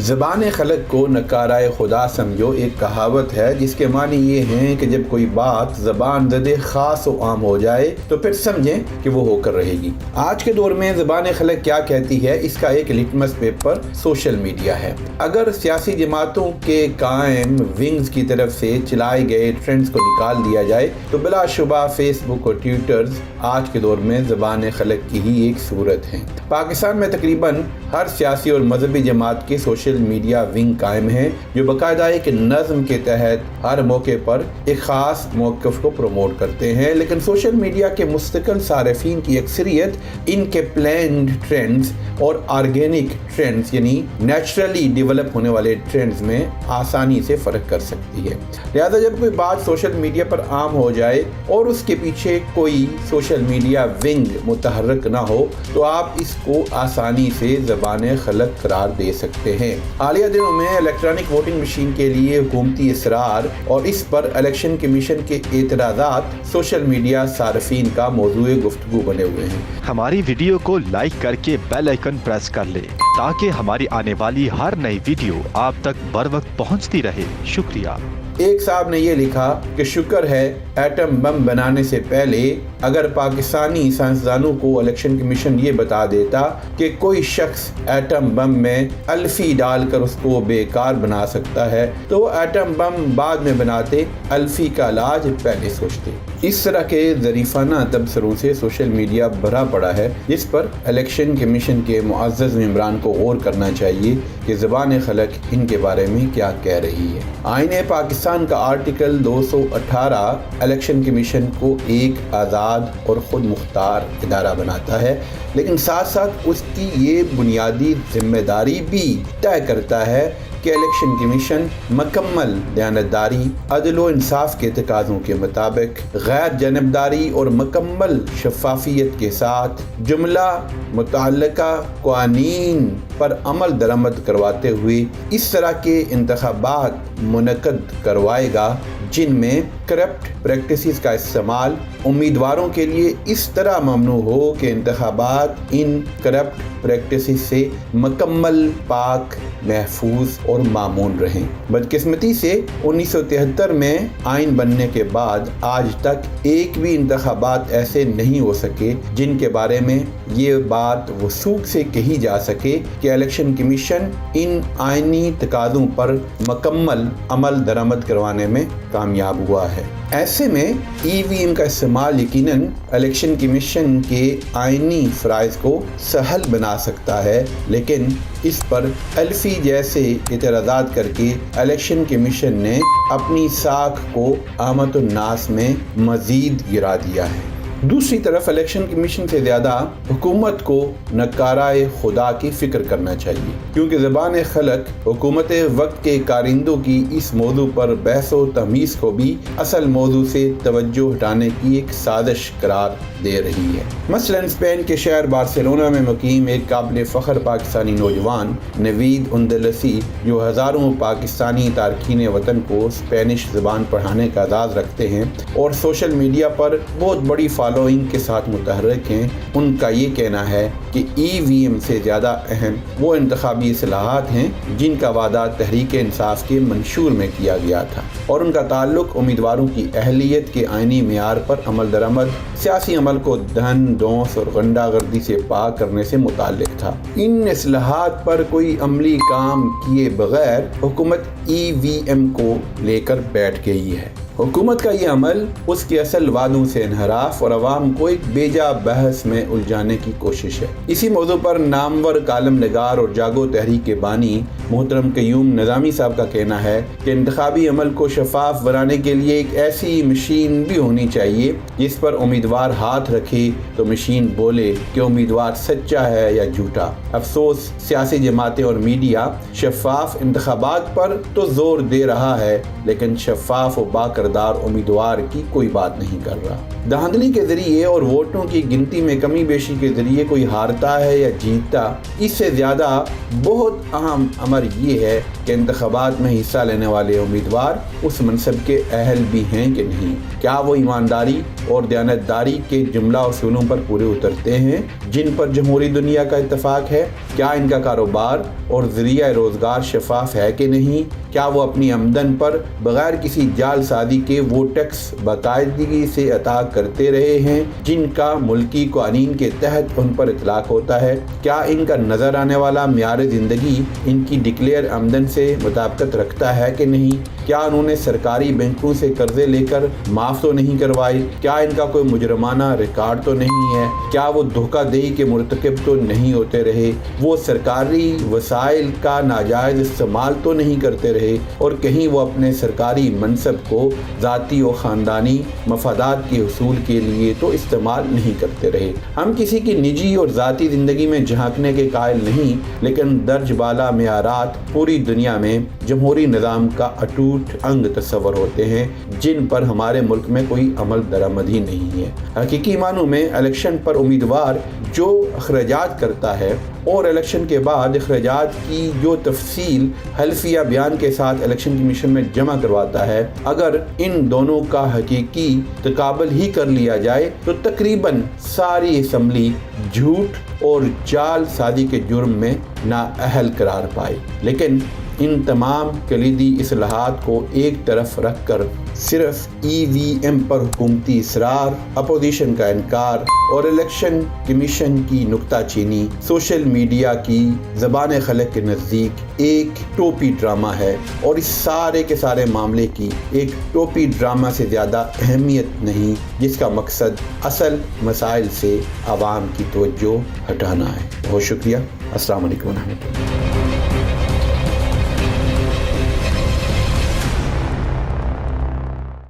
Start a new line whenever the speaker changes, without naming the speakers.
زبان خلق کو نکارۂ خدا سمجھو ایک کہاوت ہے جس کے معنی یہ ہیں کہ جب کوئی بات زبان زد خاص و عام ہو جائے تو پھر سمجھیں کہ وہ ہو کر رہے گی۔ آج کے دور میں زبان خلق کیا کہتی ہے، اس کا ایک لٹمس پیپر سوشل میڈیا ہے۔ اگر سیاسی جماعتوں کے قائم ونگز کی طرف سے چلائے گئے ٹرینڈز کو نکال دیا جائے تو بلا شبہ فیس بک اور ٹویٹرز آج کے دور میں زبان خلق کی ہی ایک صورت ہیں۔ پاکستان میں تقریباً ہر سیاسی اور مذہبی جماعت کے سوشل میڈیا ونگ قائم ہیں جو باقاعدہ ایک نظم کے تحت ہر موقع پر ایک خاص موقف کو پروموٹ کرتے ہیں، لیکن سوشل میڈیا کے مستقل صارفین کی اکثریت ان کے پلینڈ ٹرینڈز اور آرگینک ٹرینڈز یعنی نیچرلی ڈیولپ ہونے والے ٹرینڈز میں آسانی سے فرق کر سکتی ہے۔ لہذا جب کوئی بات سوشل میڈیا پر عام ہو جائے اور اس کے پیچھے کوئی سوشل میڈیا ونگ متحرک نہ ہو تو آپ اس کو آسانی سے زبان خلق قرار دے سکتے ہیں۔ حالیہ دنوں میں الیکٹرانک ووٹنگ مشین کے لیے حکومتی اصرار اور اس پر الیکشن کمیشن کے اعتراضات سوشل میڈیا صارفین کا موضوع گفتگو بنے ہوئے ہیں۔
ہماری ویڈیو کو لائک کر کے بیل آئیکن پریس کر لیں تاکہ ہماری آنے والی ہر نئی ویڈیو آپ تک بر وقت پہنچتی رہے۔ شکریہ۔
ایک صاحب نے یہ لکھا کہ شکر ہے ایٹم بم بنانے سے پہلے اگر پاکستانی سائنسدانوں کو الیکشن کمیشن یہ بتا دیتا کہ کوئی شخص ایٹم بم میں الفی ڈال کر اس کو بیکار بنا سکتا ہے تو وہ ایٹم بم بعد میں بناتے، الفی کا علاج پہلے سوچتے۔ اس طرح کے ظریفانہ تبصروں سے سوشل میڈیا بھرا پڑا ہے جس پر الیکشن کمیشن کے معزز ممبران کو غور کرنا چاہیے کہ زبان خلق ان کے بارے میں کیا کہہ رہی ہے۔ آئین پاکستان کا آرٹیکل 218 الیکشن کمیشن کو ایک آزاد اور خود مختار ادارہ بناتا ہے، لیکن ساتھ ساتھ اس کی یہ بنیادی ذمہ داری بھی طے کرتا ہے کہ الیکشن کمیشن مکمل دیانتداری، عدل و انصاف کے تقاضوں کے مطابق غیر جانبداری اور مکمل شفافیت کے ساتھ جملہ متعلقہ قوانین پر عمل درآمد کرواتے ہوئے اس طرح کے انتخابات منعقد کروائے گا جن میں کرپٹ پریکٹسز کا استعمال امیدواروں کے لیے اس طرح ممنوع ہو کہ انتخابات ان کرپٹ پریکٹسز سے مکمل پاک، محفوظ اور مامون رہیں۔ بدقسمتی سے 1973 میں آئین بننے کے بعد آج تک ایک بھی انتخابات ایسے نہیں ہو سکے جن کے بارے میں یہ بات وثوق سے کہی جا سکے کہ الیکشن کمیشن ان آئینی تقاضوں پر مکمل عمل درآمد کروانے میں کامیاب ہوا ہے۔ ایسے میں ای وی ایم کا استعمال یقیناً الیکشن کمیشن کے آئینی فرائض کو سہل بنا سکتا ہے، لیکن اس پر الفی جیسے اعتراضات کر کے الیکشن کمیشن نے اپنی ساکھ کو عامت الناس میں مزید گرا دیا ہے۔ دوسری طرف الیکشن کمیشن سے زیادہ حکومت کو نکارۂ خدا کی فکر کرنا چاہیے، کیونکہ زبان خلق حکومت وقت کے کارندوں کی اس موضوع پر بحث و تمیز کو بھی اصل موضوع سے توجہ ہٹانے کی ایک سازش قرار دے رہی ہے۔ مثلا اسپین کے شہر بارسلونا میں مقیم ایک قابل فخر پاکستانی نوجوان نوید اندلسی، جو ہزاروں پاکستانی تارکین وطن کو اسپینش زبان پڑھانے کا اعزاز رکھتے ہیں اور سوشل میڈیا پر بہت بڑی فالوئنگ کے ساتھ متحرک ہیں، ان کا یہ کہنا ہے کہ ای وی ایم سے زیادہ اہم وہ انتخابی اصلاحات ہیں جن کا وعدہ تحریک انصاف کے منشور میں کیا گیا تھا، اور ان کا تعلق امیدواروں کی اہلیت کے آئینی معیار پر عمل درآمد، سیاسی عمل کو دھن دونس اور غنڈہ گردی سے پاک کرنے سے متعلق تھا۔ ان اصلاحات پر کوئی عملی کام کیے بغیر حکومت ای وی ایم کو لے کر بیٹھ گئی ہے۔ حکومت کا یہ عمل اس کے اصل وعدوں سے انحراف اور عوام کو ایک بیجا بحث میں الجھانے کی کوشش ہے۔ اسی موضوع پر نامور کالم نگار اور جاگو تحریک کے بانی محترم قیوم نظامی صاحب کا کہنا ہے کہ انتخابی عمل کو شفاف بنانے کے لیے ایک ایسی مشین بھی ہونی چاہیے جس پر امیدوار ہاتھ رکھے تو مشین بولے کہ امیدوار سچا ہے یا جھوٹا۔ افسوس سیاسی جماعتیں اور میڈیا شفاف انتخابات پر تو زور دے رہا ہے، لیکن شفاف و باکر کردار امیدوار کی کوئی بات نہیں کر رہا۔ دھاندلی کے ذریعے اور ووٹوں کی گنتی میں کمی بیشی کے ذریعے کوئی ہارتا ہے یا جیتتا، اس سے زیادہ بہت اہم امر یہ ہے کہ انتخابات میں حصہ لینے والے امیدوار اس منصب کے اہل بھی ہیں کہ نہیں، کیا وہ ایمانداری اور دیانتداری کے جملہ اصولوں پر پورے اترتے ہیں جن پر جمہوری دنیا کا اتفاق ہے، کیا ان کا کاروبار اور ذریعہ روزگار شفاف ہے کہ نہیں، کیا وہ اپنی آمدن پر بغیر کسی جعل سازی کے وہ ٹیکس باقاعدگی سے ادا کرتے رہے ہیں جن کا ملکی قوانین کے تحت ان پر اطلاق ہوتا ہے، کیا ان کا نظر آنے والا معیار زندگی ان کی ڈکلیئر آمدن سے مطابقت رکھتا ہے کہ نہیں، کیا انہوں نے سرکاری بینکوں سے قرضے لے کر معاف تو نہیں کروائے، کیا ان کا کوئی مجرمانہ ریکارڈ تو نہیں ہے، کیا وہ دھوکہ دہی کے مرتکب تو نہیں ہوتے رہے، وہ سرکاری وسائل کا ناجائز استعمال تو نہیں کرتے رہے اور کہیں وہ اپنے سرکاری منصب کو ذاتی و خاندانی مفادات کے حصول کے لیے تو استعمال نہیں کرتے رہے۔ ہم کسی کی نجی اور ذاتی زندگی میں جھانکنے کے قائل نہیں، لیکن درج بالا معیارات پوری دنیا میں جمہوری نظام کا اٹوٹ انگ تصور ہوتے ہیں جن پر ہمارے ملک میں کوئی عمل درآمد ہی نہیں ہے۔ حقیقی معنوں میں الیکشن پر امیدوار جو اخراجات کرتا ہے اور الیکشن کے بعد اخراجات کی جو تفصیل حلفیہ بیان کے ساتھ الیکشن کمیشن میں جمع کرواتا ہے، اگر ان دونوں کا حقیقی تقابل ہی کر لیا جائے تو تقریباً ساری اسمبلی جھوٹ اور جعل سازی کے جرم میں نااہل قرار پائے۔ لیکن ان تمام کلیدی اصلاحات کو ایک طرف رکھ کر صرف EVM پر حکومتی اصرار، اپوزیشن کا انکار اور الیکشن کمیشن کی نکتہ چینی سوشل میڈیا کی زبان خلق کے نزدیک ایک ٹوپی ڈرامہ ہے، اور اس سارے کے سارے معاملے کی ایک ٹوپی ڈرامہ سے زیادہ اہمیت نہیں جس کا مقصد اصل مسائل سے عوام کی توجہ ہٹانا ہے۔ بہت شکریہ۔ السلام علیکم ورحمۃ اللہ۔